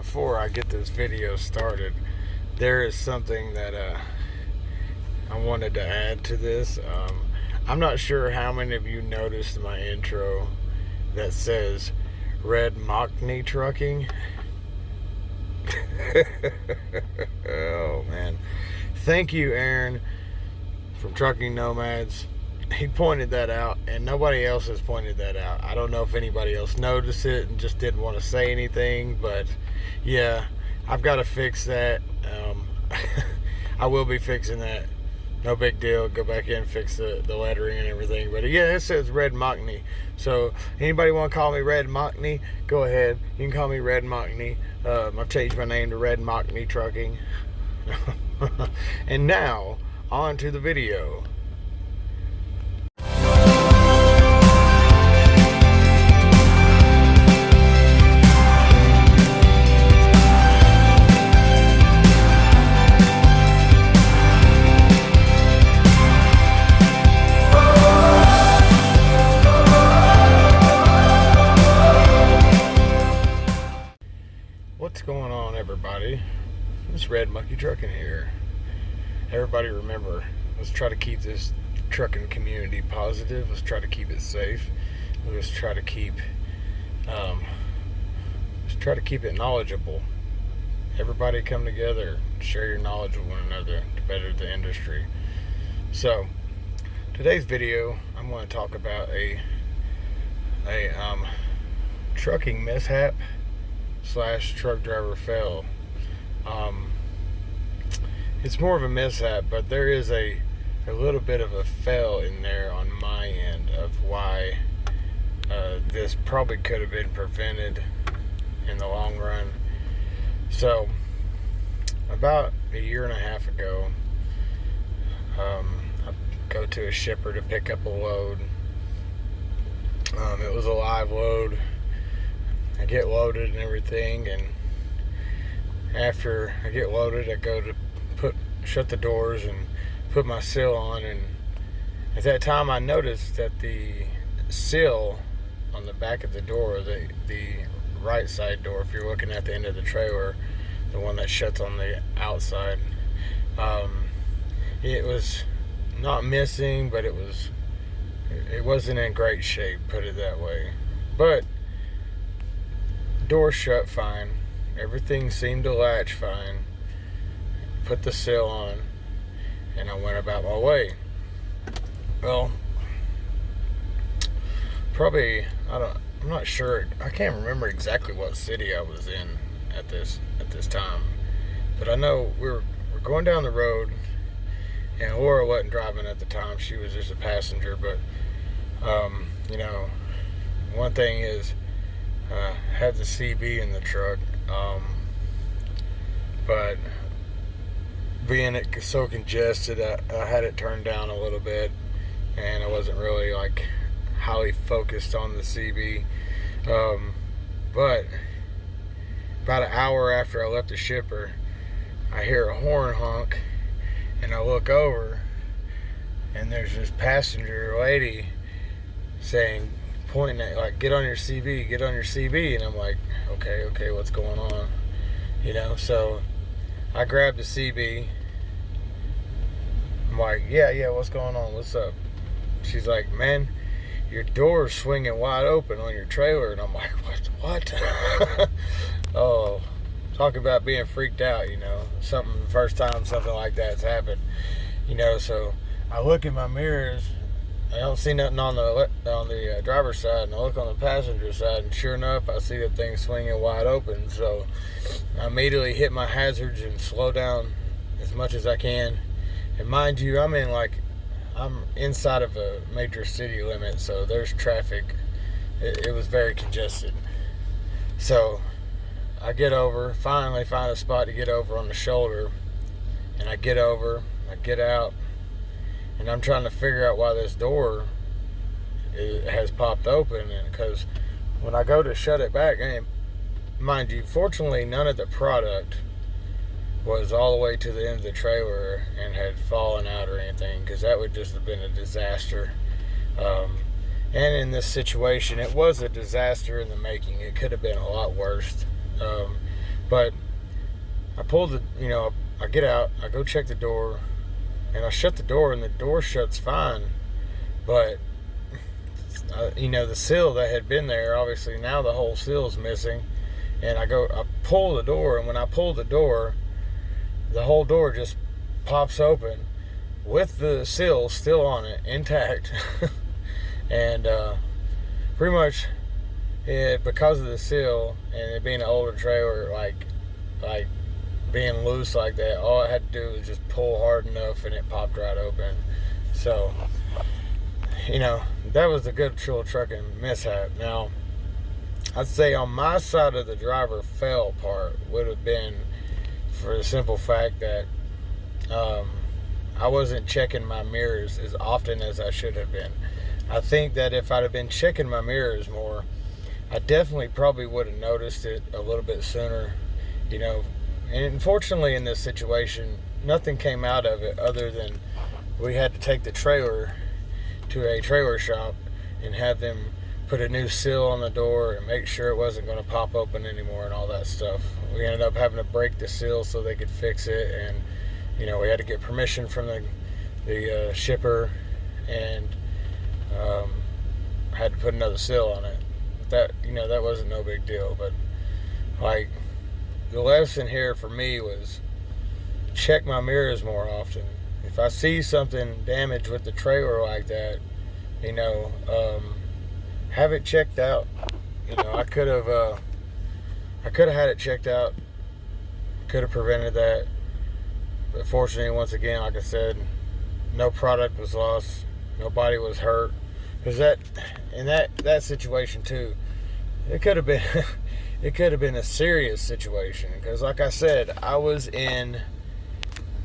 before I get this video started, there is something that I wanted to add to this. I'm not sure how many of you noticed my intro that says Red Mcnally Trucking. Oh man, thank you, Aaron from Trucking Nomads. He pointed that out, and nobody else has pointed that out. I don't know if anybody else noticed it and just didn't want to say anything, but yeah, I've got to fix that. I will be fixing that. No big deal. Go back in and fix the lettering and everything. But yeah, it says Red Mcnally. So anybody want to call me Red Mcnally, go ahead. You can call me Red Mcnally. I've changed my name to Red Mcnally Trucking. And now, on to the video. What's going on, everybody? It's Red Mcnally Trucking here. Everybody remember, let's try to keep this trucking community positive. Let's try to keep it safe. Let's try to keep it knowledgeable. Everybody come together, share your knowledge with one another to better the industry. So today's video, I'm going to talk about a trucking mishap / truck driver fail. It's more of a mishap, but there is a little bit of a fail in there on my end of why this probably could have been prevented in the long run. So about a year and a half ago, I go to a shipper to pick up a load. It was a live load. I get loaded and everything, and after I get loaded, I go to shut the doors and put my seal on, and at that time I noticed that the seal on the back of the door, the right side door, if you're looking at the end of the trailer, the one that shuts on the outside, it was not missing, but it wasn't in great shape, put it that way. But door shut fine, everything seemed to latch fine. Put the seal on, and I went about my way. Well, probably I'm not sure. I can't remember exactly what city I was in at this time, but I know we're going down the road, and Laura wasn't driving at the time. She was just a passenger. But you know, one thing is, had the CB in the truck, but being it so congested, I had it turned down a little bit, and I wasn't really like highly focused on the CB. But about an hour after I left the shipper, I hear a horn honk, and I look over, and there's this passenger lady saying, pointing at, like, get on your CB, get on your CB. And I'm like, okay, what's going on? You know, so I grabbed the CB. I'm like, yeah, what's going on? What's up? She's like, man, your door's swinging wide open on your trailer. And I'm like, what? Oh, talk about being freaked out, you know. First time something like that's happened, you know. So I look in my mirrors, I don't see nothing on the driver's side, and I look on the passenger side, and sure enough, I see the thing swinging wide open. So I immediately hit my hazards and slow down as much as I can. And mind you, I'm inside of a major city limit, so there's traffic. It was very congested. So I get over, finally find a spot to get over on the shoulder, and I get over, I get out, and I'm trying to figure out why this door has popped open. And because when I go to shut it back, and mind you, fortunately none of the product was all the way to the end of the trailer and had fallen out or anything, because that would just have been a disaster. And in this situation, it was a disaster in the making. It could have been a lot worse. But I pulled the, you know, I get out, I go check the door, and I shut the door, and the door shuts fine. But, you know, the seal that had been there, obviously now the whole seal's missing. And I pull the door, and when I pull the door, the whole door just pops open with the seal still on it, intact. And pretty much, because of the seal and it being an older trailer, like being loose like that, all I had to do was just pull hard enough and it popped right open. So, you know, that was a good little trucking mishap. Now, I'd say on my side of the driver fail part would have been for the simple fact that I wasn't checking my mirrors as often as I should have been. I think that if I'd have been checking my mirrors more, I definitely probably would have noticed it a little bit sooner, you know. And unfortunately in this situation, nothing came out of it other than we had to take the trailer to a trailer shop and have them put a new seal on the door and make sure it wasn't going to pop open anymore and all that stuff. We ended up having to break the seal so they could fix it, and you know, we had to get permission from the shipper, and had to put another seal on it. But that, you know, that wasn't no big deal. But like, the lesson here for me was check my mirrors more often. If I see something damaged with the trailer like that, you know, have it checked out. You know, I could have had it checked out, could have prevented that. But fortunately, once again, like I said, no product was lost, nobody was hurt. Because that situation too, it could have been a serious situation. Because like I said, I was in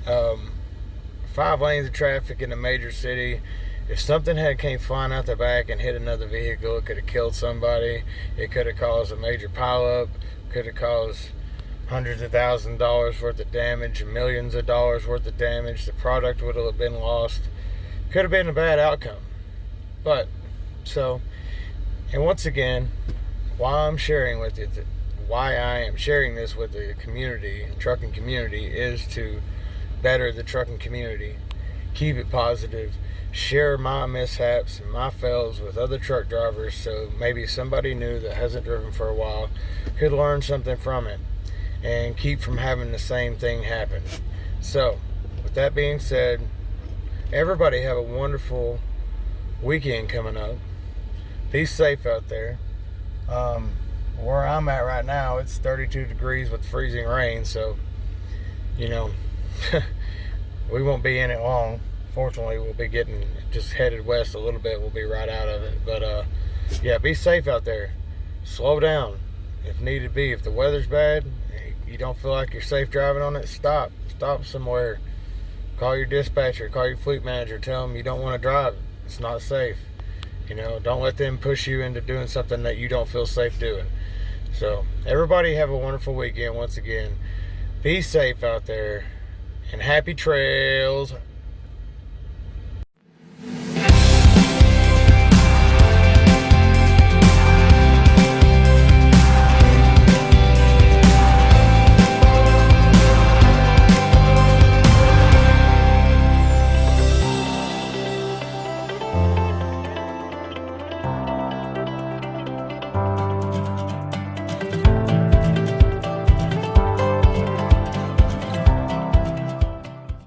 5 lanes of traffic in a major city. If something had came flying out the back and hit another vehicle, it could have killed somebody. It could have caused a major pileup. Could have caused hundreds of thousands of dollars worth of damage, millions of dollars worth of damage. The product would have been lost. Could have been a bad outcome. But, so, and once again, why I am sharing this with the community, trucking community, is to better the trucking community. Keep it positive. Share my mishaps and my fails with other truck drivers, so maybe somebody new that hasn't driven for a while could learn something from it and keep from having the same thing happen. So, with that being said, everybody have a wonderful weekend coming up. Be safe out there. Where I'm at right now, it's 32 degrees with freezing rain, so, you know, we won't be in it long. Fortunately, we'll be getting just headed west a little bit. We'll be right out of it. But yeah, be safe out there. Slow down if needed be. If the weather's bad, you don't feel like you're safe driving on it, stop somewhere. Call your dispatcher, call your fleet manager, tell them you don't want to drive it. It's not safe. You know, don't let them push you into doing something that you don't feel safe doing. So, everybody have a wonderful weekend once again. Be safe out there, and happy trails.